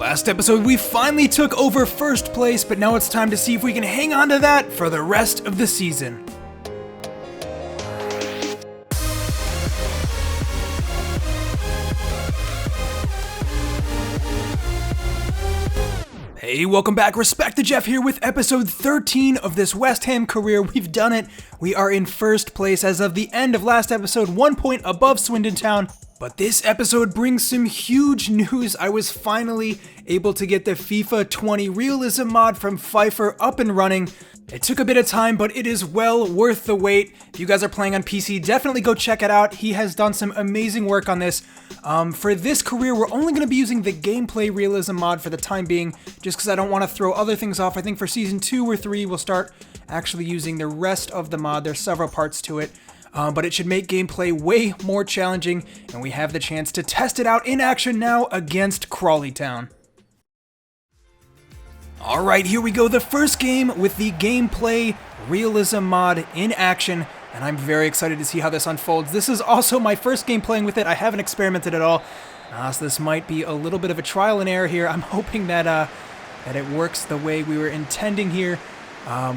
Last episode, we finally took over first place, but now it's time to see if we can hang on to that for the rest of the season. Hey, welcome back. Respect the Jeff here with episode 13 of this West Ham career. We've done it. We are in first place as of the end of last episode, 1 point above Swindon Town. But this episode brings some huge news. I was finally able to get the FIFA 20 Realism mod from Fifa up and running. It took a bit of time, but it is well worth the wait. If you guys are playing on PC, definitely go check it out. He has done some amazing work on this. For this career, we're only going to be using the gameplay realism mod for the time being, just because I don't want to throw other things off. I think for season 2 or 3, we'll start actually using the rest of the mod. There's several parts to it. But it should make gameplay way more challenging, and we have the chance to test it out in action now against Crawley Town. Alright, here we go, the first game with the gameplay realism mod in action, and I'm very excited to see how this unfolds. This is also my first game playing with it. I haven't experimented at all, so this might be a little bit of a trial and error here. I'm hoping that it works the way we were intending here.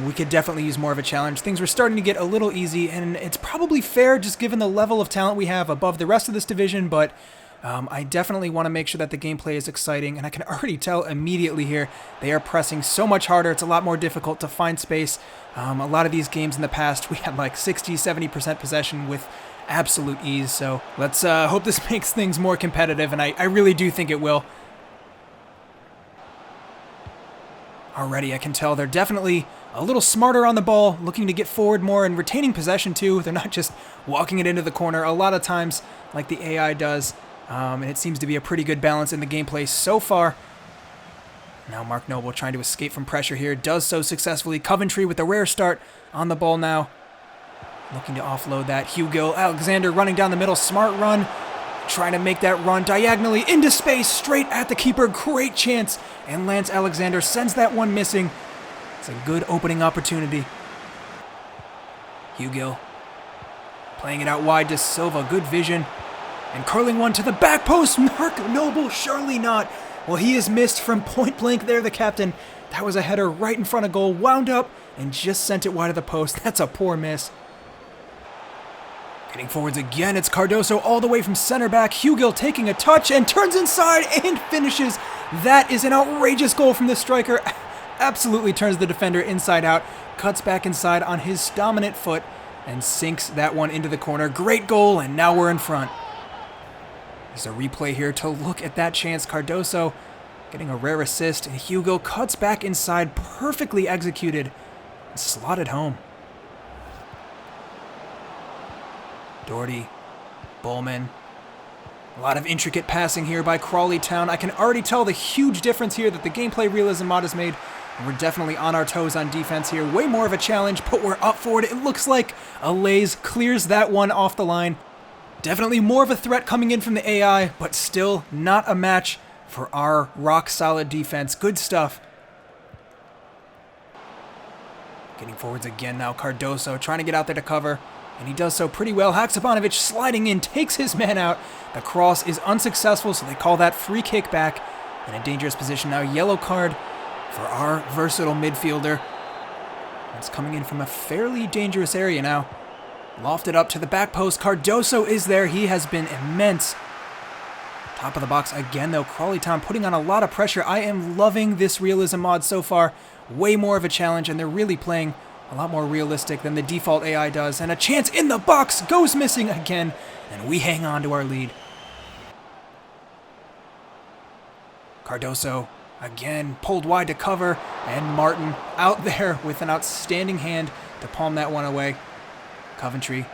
We could definitely use more of a challenge. Things were starting to get a little easy, and it's probably fair just given the level of talent we have above the rest of this division, but I definitely want to make sure that the gameplay is exciting, and I can already tell immediately here they are pressing so much harder. It's a lot more difficult to find space. A lot of these games in the past, we had like 60-70% possession with absolute ease, so let's hope this makes things more competitive, and I really do think it will. Already, I can tell they're definitely a little smarter on the ball, looking to get forward more and retaining possession too. They're not just walking it into the corner a lot of times like the AI does. And it seems to be a pretty good balance in the gameplay so far. Now Mark Noble trying to escape from pressure here. Does so successfully. Coventry with a rare start on the ball now. Looking to offload that. Hugo Alexander running down the middle. Smart run. Trying to make that run diagonally into space, straight at the keeper. Great chance. And Lance Alexander sends that one missing. It's a good opening opportunity. Hugo playing it out wide to Silva. Good vision. And curling one to the back post. Mark Noble, surely not. Well, he is missed from point blank there, the captain. That was a header right in front of goal. Wound up and just sent it wide of the post. That's a poor miss. Getting forwards again, it's Cardoso all the way from center back. Hugill taking a touch and turns inside and finishes. That is an outrageous goal from the striker. Absolutely turns the defender inside out. Cuts back inside on his dominant foot and sinks that one into the corner. Great goal, and now we're in front. There's a replay here to look at that chance. Cardoso getting a rare assist, and Hugo cuts back inside, perfectly executed, and slotted home. Doherty, Bowman. A lot of intricate passing here by Crawley Town. I can already tell the huge difference here that the gameplay realism mod has made. And we're definitely on our toes on defense here. Way more of a challenge, but we're up for it. It looks like Alays clears that one off the line. Definitely more of a threat coming in from the AI, but still not a match for our rock-solid defense. Good stuff. Getting forwards again now. Cardoso trying to get out there to cover. And he does so pretty well. Haksabanovic sliding in, takes his man out. The cross is unsuccessful, so they call that free kick back. In a dangerous position now. Yellow card for our versatile midfielder. It's coming in from a fairly dangerous area now. Lofted up to the back post. Cardoso is there. He has been immense. Top of the box again, though. Crawley Town putting on a lot of pressure. I am loving this realism mod so far. Way more of a challenge, and they're really playing a lot more realistic than the default AI does. And a chance in the box goes missing again, and we hang on to our lead. Cardoso again pulled wide to cover, and Martin out there with an outstanding hand to palm that one away. Coventry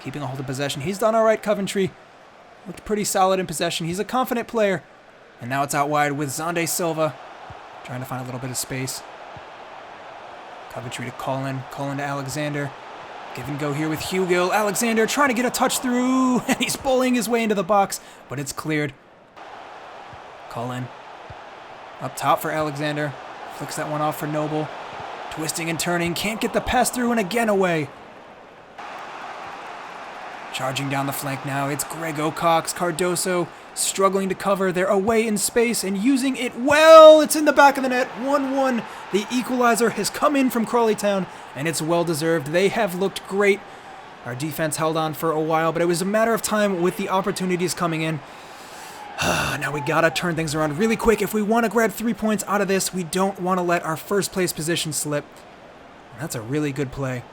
keeping a hold of possession. He's done all right, Coventry. Looked pretty solid in possession. He's a confident player. And now it's out wide with Zonde Silva trying to find a little bit of space. Coventry to Cullen to Alexander. Give and go here with Hugill. Alexander trying to get a touch through, and he's bullying his way into the box, but it's cleared. Cullen up top for Alexander. Flicks that one off for Noble. Twisting and turning, can't get the pass through, and again away. Charging down the flank now, it's Greg Ocox. Cardoso struggling to cover. They're away in space and using it well. It's in the back of the net. 1-1. The equalizer has come in from Crawley Town, and it's well-deserved. They have looked great. Our defense held on for a while, but it was a matter of time with the opportunities coming in. Now we gotta turn things around really quick. If we want to grab 3 points out of this, we don't want to let our first place position slip. That's a really good play.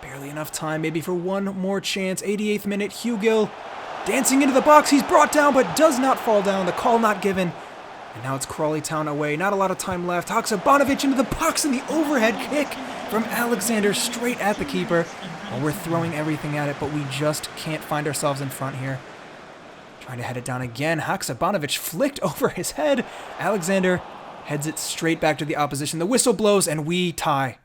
Barely enough time maybe for one more chance. 88th minute, Hugill dancing into the box. He's brought down but does not fall down. The call not given. And now it's Crawley Town away. Not a lot of time left. Haksabanovic into the box and the overhead kick from Alexander straight at the keeper. Well, we're throwing everything at it, but we just can't find ourselves in front here. Trying to head it down again. Haksabanovic flicked over his head. Alexander heads it straight back to the opposition. The whistle blows and we tie.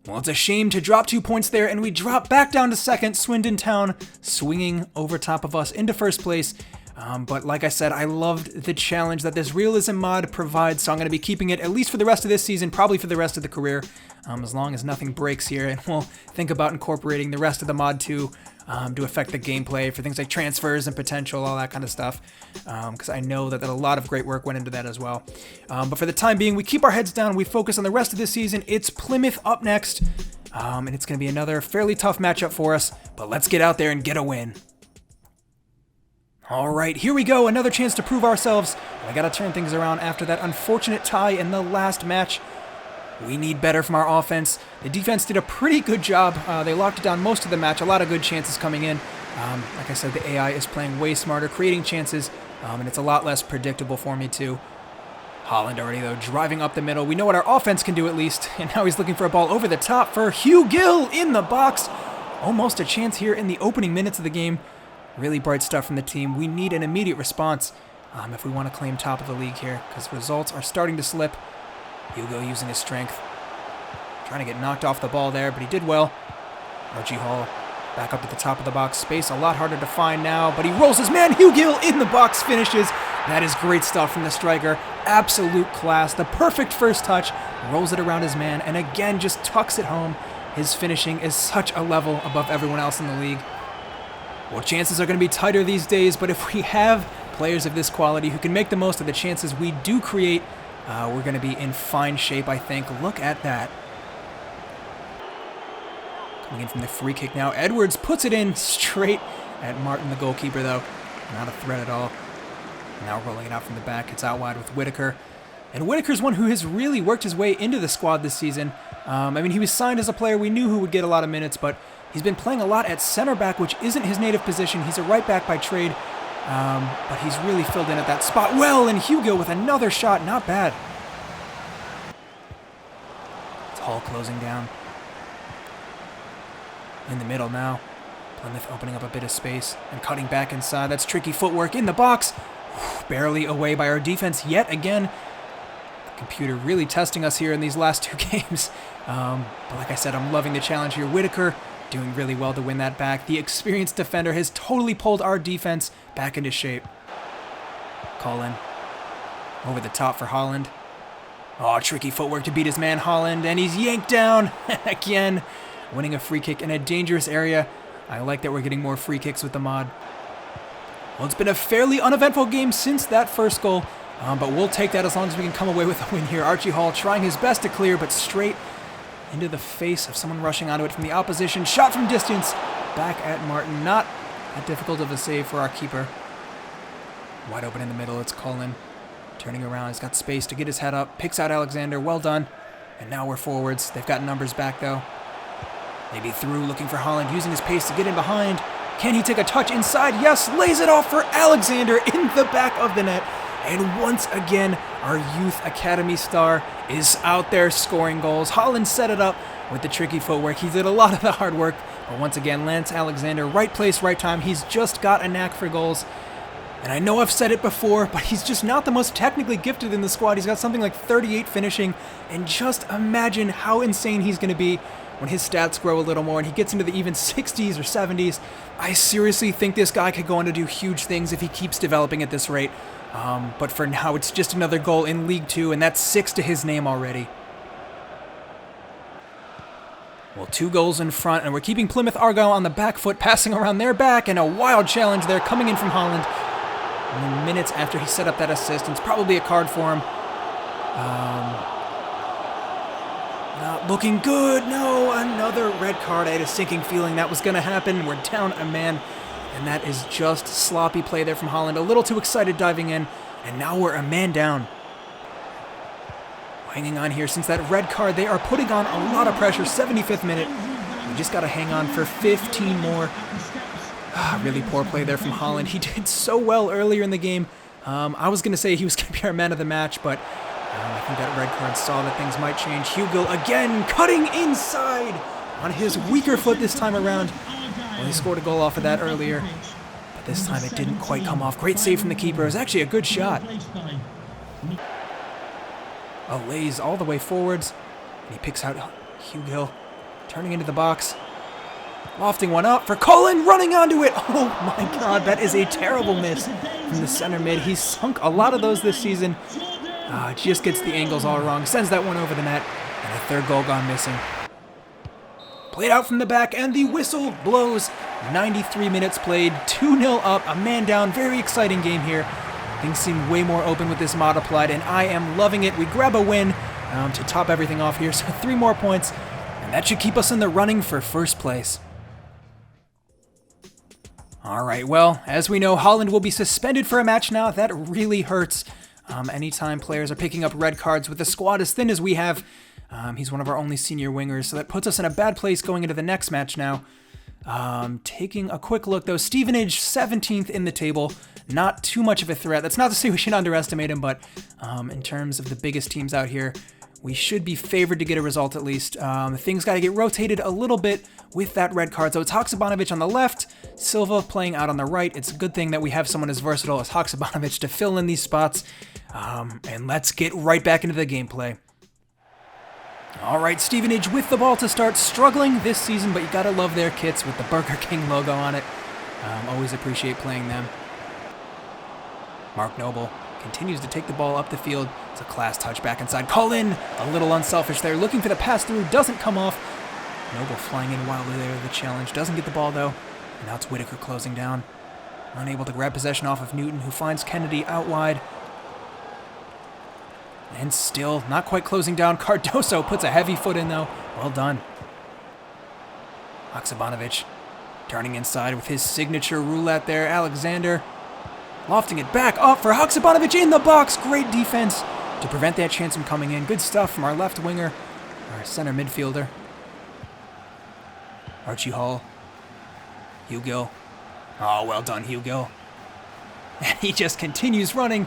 Well, it's a shame to drop 2 points there, and we drop back down to second. Swindon Town swinging over top of us into first place. But like I said, I loved the challenge that this realism mod provides, so I'm going to be keeping it at least for the rest of this season, probably for the rest of the career, as long as nothing breaks here. And we'll think about incorporating the rest of the mod too, to affect the gameplay for things like transfers and potential, all that kind of stuff, because I know that a lot of great work went into that as well. But for the time being, we keep our heads down, we focus on the rest of this season. It's Plymouth up next, and it's going to be another fairly tough matchup for us, but let's get out there and get a win. All right, here we go, another chance to prove ourselves. I got to turn things around after that unfortunate tie in the last match. We need better from our offense. The defense did a pretty good job. They locked it down most of the match. A lot of good chances coming in. Like I said, the AI is playing way smarter, creating chances, and it's a lot less predictable for me too. Holland already, though, driving up the middle. We know what our offense can do at least, and now he's looking for a ball over the top for Hugill in the box. Almost a chance here in the opening minutes of the game. Really bright stuff from the team. We need an immediate response if we want to claim top of the league here, because results are starting to slip. Hugo using his strength. Trying to get knocked off the ball there, but he did well. Argyle back up to the top of the box. Space a lot harder to find now, but he rolls his man. Hugill in the box finishes. That is great stuff from the striker. Absolute class. The perfect first touch. Rolls it around his man, and again just tucks it home. His finishing is such a level above everyone else in the league. Well, chances are going to be tighter these days, but if we have players of this quality who can make the most of the chances we do create, we're going to be in fine shape, I think. Look at that. Coming in from the free kick now. Edwards puts it in straight at Martin, the goalkeeper, though. Not a threat at all. Now rolling it out from the back. It's out wide with Whitaker. And Whitaker's one who has really worked his way into the squad this season. I mean, he was signed as a player we knew who would get a lot of minutes, but he's been playing a lot at center back, which isn't his native position. He's a right back by trade, but he's really filled in at that spot well, and Hugo with another shot. Not bad. It's Hall closing down. In the middle now. Plymouth opening up a bit of space and cutting back inside. That's tricky footwork in the box. Barely away by our defense yet again. The computer really testing us here in these last two games. But like I said, I'm loving the challenge here. Whitaker doing really well to win that back. The experienced defender has totally pulled our defense back into shape. Colin over the top for Holland. Oh, tricky footwork to beat his man Holland, and he's yanked down again, winning a free kick in a dangerous area. I like that we're getting more free kicks with the mod. Well, it's been a fairly uneventful game since that first goal, but we'll take that as long as we can come away with a win here. Archie Hall trying his best to clear, but straight into the face of someone rushing onto it from the opposition. Shot from distance, back at Martin. Not that difficult of a save for our keeper. Wide open in the middle, it's Colin. Turning around, he's got space to get his head up. Picks out Alexander, well done. And now we're forwards. They've got numbers back though. Maybe through, looking for Holland, using his pace to get in behind. Can he take a touch inside? Yes, lays it off for Alexander in the back of the net. And once again, our Youth Academy star is out there scoring goals. Holland set it up with the tricky footwork. He did a lot of the hard work. But once again, Lance Alexander, right place, right time. He's just got a knack for goals. And I know I've said it before, but he's just not the most technically gifted in the squad. He's got something like 38 finishing. And just imagine how insane he's going to be when his stats grow a little more and he gets into the even 60s or 70s. I seriously think this guy could go on to do huge things if he keeps developing at this rate. But for now, it's just another goal in League 2, and that's 6 to his name already. Well, Well, 2 goals in front, and we're keeping Plymouth Argyle on the back foot, passing around their back, and a wild challenge there coming in from Holland. Only minutes after he set up that assist, and it's probably a card for him. Not looking good. No, another red card. I had a sinking feeling that was going to happen. We're down a man, and that is just sloppy play there from Holland. A little too excited diving in, and now we're a man down. Hanging on here since that red card. They are putting on a lot of pressure. 75th minute. We just got to hang on for 15 more. Really poor play there from Holland. He did so well earlier in the game. I was going to say he was going to be our man of the match, but I think that red card saw that things might change. Hugill again cutting inside on his weaker foot this time around. Well, he scored a goal off of that earlier, but this time it didn't quite come off. Great save from the keeper. It was actually a good shot. Lays all the way forwards, and he picks out Hugill, turning into the box. Lofting one up for Cullen, running onto it. Oh my god, that is a terrible miss from the center mid. He's sunk a lot of those this season. Just gets the angles all wrong. Sends that one over the net, and a third goal gone missing. Played out from the back, and the whistle blows. 93 minutes played, 2-0 up, a man down. Very exciting game here. Things seem way more open with this mod applied, and I am loving it. We grab a win to top everything off here, so 3 more points, and that should keep us in the running for first place. Alright, well, as we know, Holland will be suspended for a match now. That really hurts. Anytime players are picking up red cards with a squad as thin as we have. He's one of our only senior wingers, so that puts us in a bad place going into the next match now. Taking a quick look, though, Stevenage 17th in the table. Not too much of a threat. That's not to say we should underestimate him, but in terms of the biggest teams out here, we should be favored to get a result at least. Things got to get rotated a little bit with that red card. So it's Haksabanovic on the left, Silva playing out on the right. It's a good thing that we have someone as versatile as Haksabanovic to fill in these spots. And let's get right back into the gameplay. All right, Stevenage with the ball to start, struggling this season, but you gotta love their kits with the Burger King logo on it. Always appreciate playing them. Mark Noble continues to take the ball up the field. It's a class touch back inside. Cullen, a little unselfish there, looking for the pass through, doesn't come off. Noble flying in wildly there, the challenge. Doesn't get the ball though, and now it's Whitaker closing down. Unable to grab possession off of Newton, who finds Kennedy out wide. And still not quite closing down. Cardoso puts a heavy foot in though. Well done. Haksabanovic turning inside with his signature roulette there. Alexander lofting it back up for Haksabanovic in the box. Great defense to prevent that chance from coming in. Good stuff from our left winger, our center midfielder. Archie Hall. Hugill. Oh, well done, Hugill. And he just continues running.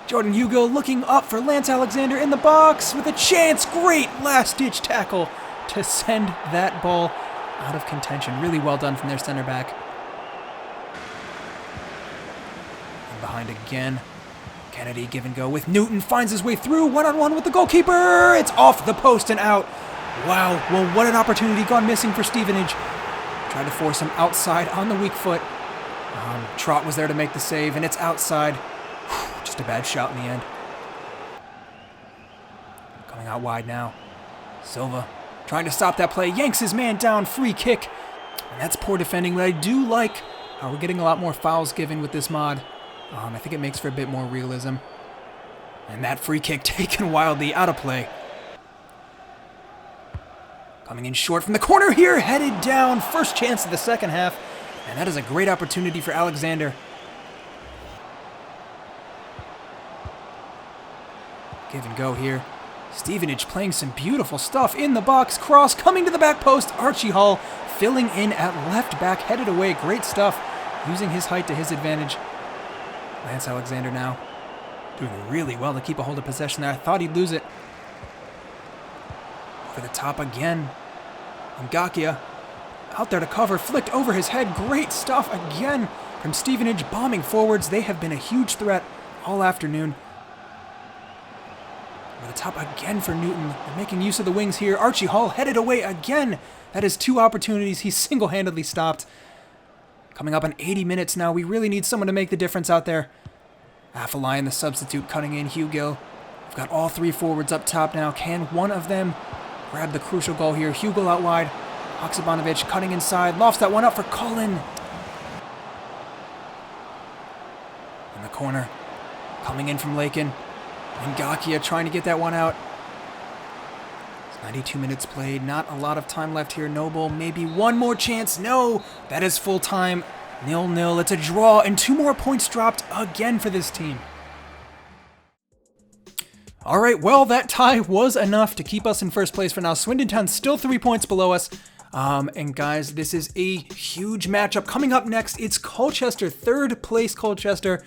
Jordan Hugill looking up for Lance Alexander in the box with a chance. Great last-ditch tackle to send that ball out of contention. Really well done from their center back. And behind again. Kennedy give and go with Newton. Finds his way through. One-on-one with the goalkeeper. It's off the post and out. Wow. Well, what an opportunity gone missing for Stevenage. Tried to force him outside on the weak foot. Trott was there to make the save, and it's outside. Just a bad shot in the end. Coming out wide now. Silva trying to stop that play. Yanks his man down. Free kick. And that's poor defending, but I do like how we're getting a lot more fouls given with this mod. I think it makes for a bit more realism. And that free kick taken wildly out of play. Coming in short from the corner here. Headed down. First chance of the second half. And that is a great opportunity for Alexander. Give and go here. Stevenage playing some beautiful stuff in the box. Cross coming to the back post. Archie Hall filling in at left back. Headed away. Great stuff. Using his height to his advantage. Lance Alexander now doing really well to keep a hold of possession there. I thought he'd lose it. Over the top again. Ngakia out there to cover. Flicked over his head. Great stuff again from Stevenage bombing forwards. They have been a huge threat all afternoon. Over the top again for Newton. They're making use of the wings here. Archie Hall headed away again. That is 2 opportunities he single-handedly stopped. Coming up on 80 minutes now. We really need someone to make the difference out there. Affalion, the substitute, cutting in. Hugill. We've got all 3 forwards up top now. Can one of them grab the crucial goal here. Hugill out wide. Haksabanovic cutting inside. Lofts that one up for Cullen. In the corner. Coming in from Lakin. Ngakia trying to get that one out. It's 92 minutes played. Not a lot of time left here. Noble, maybe one more chance. No, that is full time. 0-0. It's a draw, and 2 more points dropped again for this team. All right, well, that tie was enough to keep us in first place for now. Swindon Town still 3 points below us. And guys, this is a huge matchup. Coming up next, it's Colchester, 3rd place Colchester.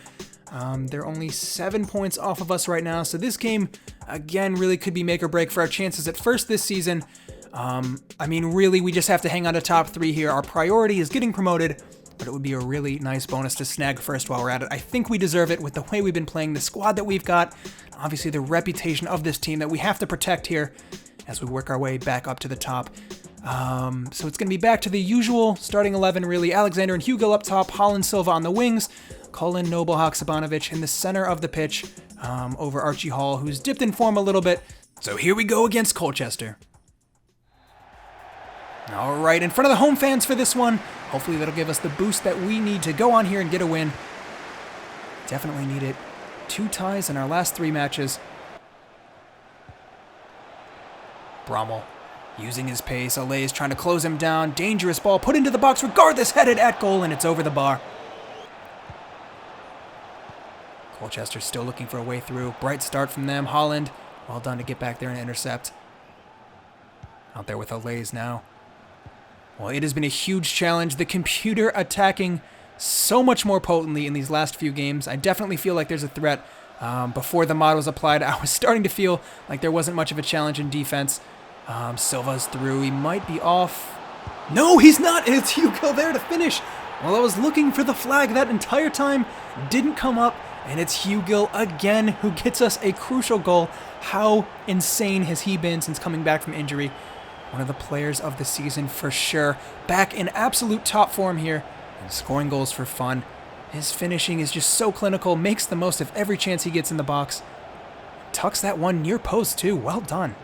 They're only 7 points off of us right now. So this game, again, really could be make or break for our chances at first this season. I mean, really, we just have to hang on to top 3 here. Our priority is getting promoted, but it would be a really nice bonus to snag first while we're at it. I think we deserve it with the way we've been playing, the squad that we've got, obviously the reputation of this team that we have to protect here as we work our way back up to the top. So it's going to be back to the usual starting 11, really. Alexander and Hugill up top, Holland, Silva on the wings, Cullen, Noble, Haksabanovic in the center of the pitch over Archie Hall, who's dipped in form a little bit. So here we go against Colchester. All right, in front of the home fans for this one. Hopefully that'll give us the boost that we need to go on here and get a win. Definitely need it. 2 ties in our last 3 matches. Brommel using his pace. Olay is trying to close him down. Dangerous ball put into the box. Regardless, headed at goal, and it's over the bar. Colchester still looking for a way through. Bright start from them. Holland, well done to get back there and intercept. Out there with Olays now. Well, it has been a huge challenge. The computer attacking so much more potently in these last few games. I definitely feel like there's a threat. Before the mod was applied, I was starting to feel like there wasn't much of a challenge in defense. Silva's through. He might be off. No, he's not. It's Hugo there to finish. Well, I was looking for the flag that entire time. Didn't come up. And it's Hugill again who gets us a crucial goal. How insane has he been since coming back from injury? One of the players of the season for sure. Back in absolute top form here. And scoring goals for fun. His finishing is just so clinical. Makes the most of every chance he gets in the box. Tucks that one near post too. Well done.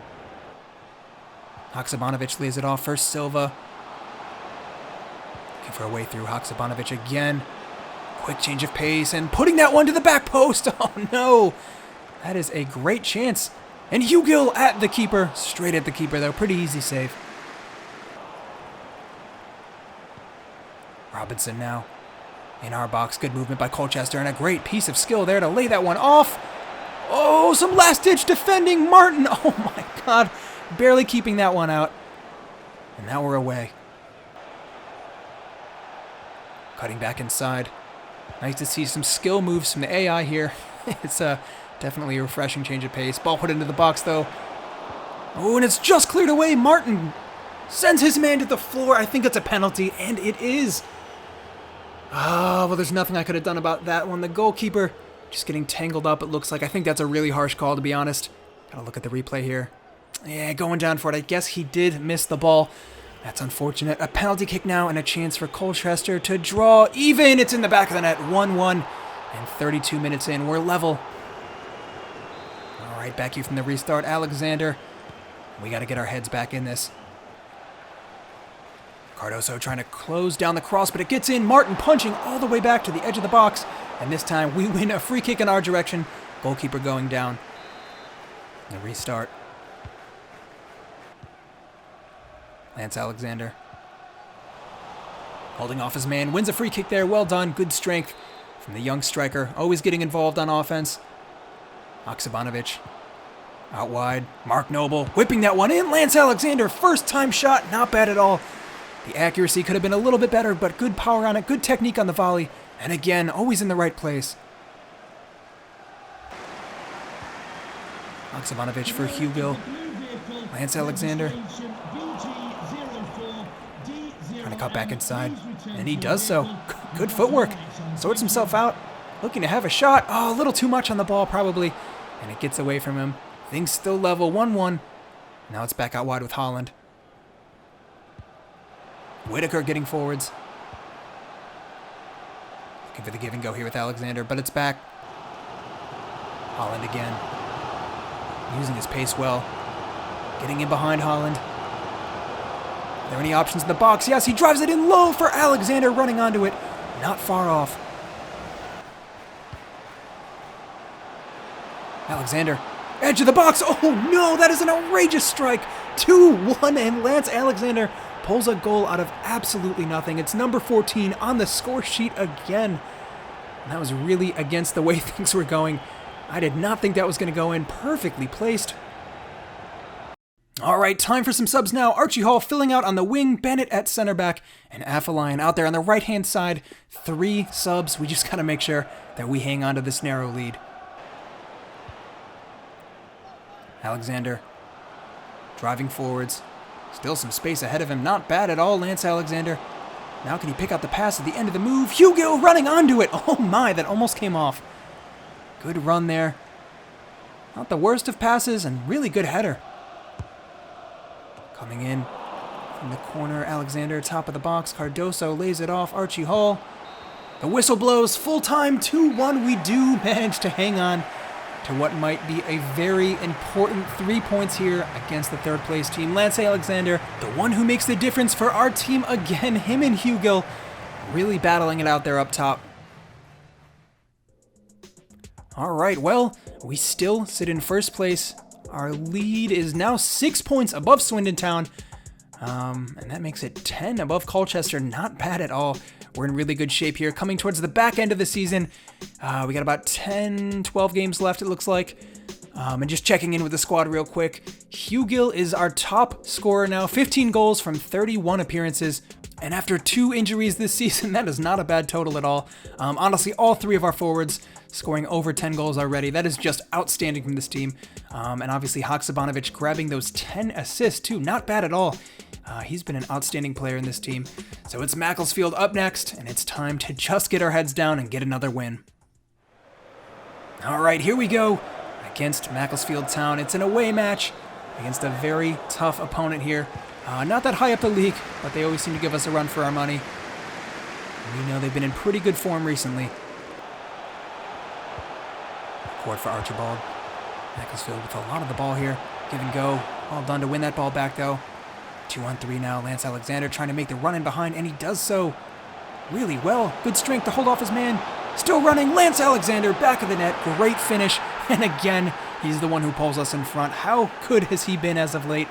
Haksabanovic lays it off for Silva. Looking for a way through. Haksabanovic again. Quick change of pace and putting that one to the back post. Oh no. That is a great chance. And Hugill at the keeper. Straight at the keeper though. Pretty easy save. Robinson now in our box. Good movement by Colchester and a great piece of skill there to lay that one off. Oh, some last-ditch defending. Martin. Oh my God. Barely keeping that one out. And now we're away. Cutting back inside. Nice to see some skill moves from the AI here. It's definitely a refreshing change of pace. Ball put into the box, though. Oh, and it's just cleared away. Martin sends his man to the floor. I think it's a penalty, and it is. Oh, well, there's nothing I could have done about that one. The goalkeeper just getting tangled up, it looks like. I think that's a really harsh call, to be honest. Gotta look at the replay here. Yeah, going down for it. I guess he did miss the ball. That's unfortunate. A penalty kick now and a chance for Colchester to draw even. It's in the back of the net. 1-1. And 32 minutes in, we're level. All right, back here from the restart. Alexander. We got to get our heads back in this. Cardoso trying to close down the cross, but it gets in. Martin punching all the way back to the edge of the box. And this time we win a free kick in our direction. Goalkeeper going down. The restart. Lance Alexander. Holding off his man. Wins a free kick there. Well done. Good strength from the young striker. Always getting involved on offense. Haksabanovic. Out wide. Mark Noble. Whipping that one in. Lance Alexander. First time shot. Not bad at all. The accuracy could have been a little bit better, but good power on it. Good technique on the volley. And again, always in the right place. Haksabanovic for Hugill. Lance Alexander. Trying to cut back inside. And he does so. Good footwork. Sorts himself out. Looking to have a shot. Oh, a little too much on the ball probably. And it gets away from him. Things still level. 1-1. Now it's back out wide with Holland. Whitaker getting forwards. Looking for the give and go here with Alexander, but it's back. Holland again. Using his pace well. Getting in behind Holland. Are there any options in the box? Yes, he drives it in low for Alexander, running onto it. Not far off. Alexander, edge of the box. Oh no, that is an outrageous strike. 2-1, and Lance Alexander pulls a goal out of absolutely nothing. It's number 14 on the score sheet again. And that was really against the way things were going. I did not think that was going to go in. Perfectly placed. All right, time for some subs now. Archie Hall filling out on the wing, Bennett at center back, and Affalion out there on the right-hand side. 3 subs. We just got to make sure that we hang on to this narrow lead. Alexander driving forwards. Still some space ahead of him. Not bad at all, Lance Alexander. Now can he pick out the pass at the end of the move? Hugo running onto it. Oh my, that almost came off. Good run there. Not the worst of passes, and really good header. Coming in from the corner, Alexander, top of the box. Cardoso lays it off. Archie Hall. The whistle blows. Full time, 2-1. We do manage to hang on to what might be a very important 3 points here against the third place team. Lance Alexander, the one who makes the difference for our team again. Him and Hugo really battling it out there up top. All right, well, we still sit in first place. Our lead is now 6 points above Swindon Town, and that makes it 10 above Colchester. Not bad at all. We're in really good shape here. Coming towards the back end of the season, we got about 10, 12 games left, it looks like. And just checking in with the squad real quick. Hugill is our top scorer now, 15 goals from 31 appearances. And after 2 injuries this season, that is not a bad total at all. Honestly, all 3 of our forwards scoring over 10 goals already. That is just outstanding from this team. And obviously Haksabanovic grabbing those 10 assists too. Not bad at all. He's been an outstanding player in this team. So it's Macclesfield up next, and it's time to just get our heads down and get another win. All right, here we go against Macclesfield Town. It's an away match against a very tough opponent here. Not that high up the league, but they always seem to give us a run for our money. We know they've been in pretty good form recently. Court for Archibald. Macclesfield with a lot of the ball here. Give and go. All done to win that ball back, though. 2-on-3 now. Lance Alexander trying to make the run in behind, and he does so really well. Good strength to hold off his man. Still running. Lance Alexander, back of the net. Great finish. And again, he's the one who pulls us in front. How good has he been as of late?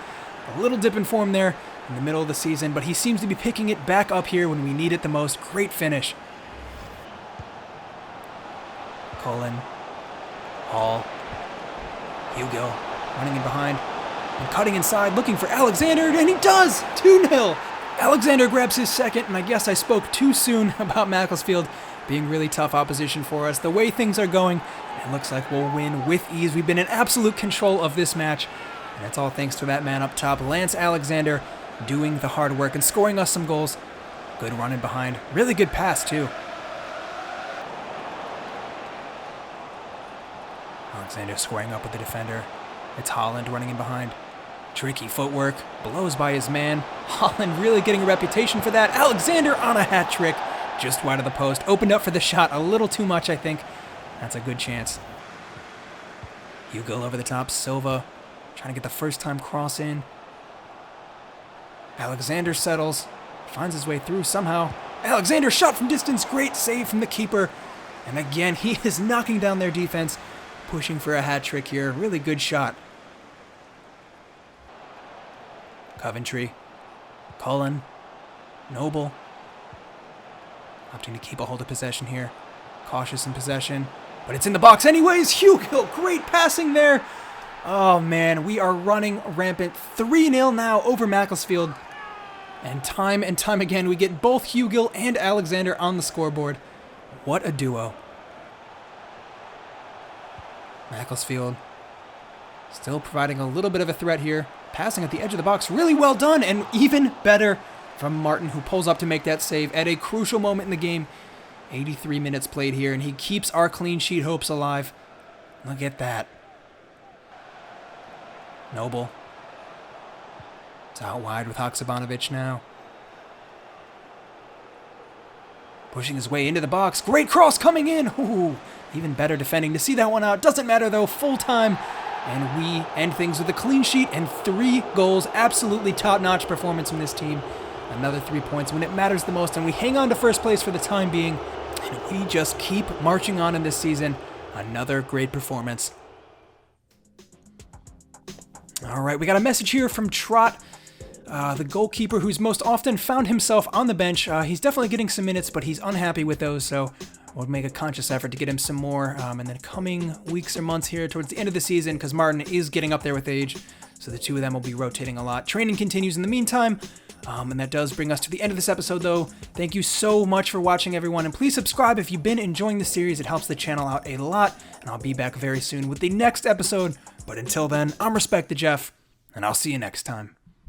A little dip in form there in the middle of the season, but he seems to be picking it back up here when we need it the most. Great finish. Cullen. Hall. Hugo running in behind and cutting inside, looking for Alexander, and he does! 2-0! Alexander grabs his second, and I guess I spoke too soon about Macclesfield being really tough opposition for us. The way things are going, it looks like we'll win with ease. We've been in absolute control of this match, and it's all thanks to that man up top, Lance Alexander, doing the hard work and scoring us some goals. Good run in behind. Really good pass, too. Alexander squaring up with the defender. It's Holland running in behind. Tricky footwork. Blows by his man. Holland really getting a reputation for that. Alexander on a hat trick. Just wide of the post. Opened up for the shot a little too much, I think. That's a good chance. Hugo over the top. Silva trying to get the first time cross in. Alexander settles. Finds his way through somehow. Alexander shot from distance. Great save from the keeper. And again, he is knocking down their defense. Pushing for a hat trick here. Really good shot. Coventry. Cullen. Noble. Opting to keep a hold of possession here. Cautious in possession. But it's in the box anyways. Hugo, great passing there. Oh man, we are running rampant. 3-0 now over Macclesfield. And time again, we get both Hugo and Alexander on the scoreboard. What a duo. Macclesfield still providing a little bit of a threat here. Passing at the edge of the box. Really well done, and even better from Martin, who pulls up to make that save at a crucial moment in the game. 83 minutes played here, and he keeps our clean sheet hopes alive. Look at that. Noble. It's out wide with Haksabanovic now. Pushing his way into the box. Great cross coming in. Ooh, even better defending to see that one out. Doesn't matter though. Full time. And we end things with a clean sheet and 3 goals. Absolutely top-notch performance from this team. Another 3 points when it matters the most, and we hang on to first place for the time being. And we just keep marching on in this season. Another great performance. All right, we got a message here from Trot, the goalkeeper who's most often found himself on the bench. He's definitely getting some minutes, but he's unhappy with those, so we'll make a conscious effort to get him some more in the coming weeks or months here towards the end of the season, because Martin is getting up there with age, so the two of them will be rotating a lot. Training continues in the meantime, and that does bring us to the end of this episode, though. Thank you so much for watching, everyone, and please subscribe if you've been enjoying the series. It helps the channel out a lot, and I'll be back very soon with the next episode. But until then, I'm Respect the Jeff, and I'll see you next time.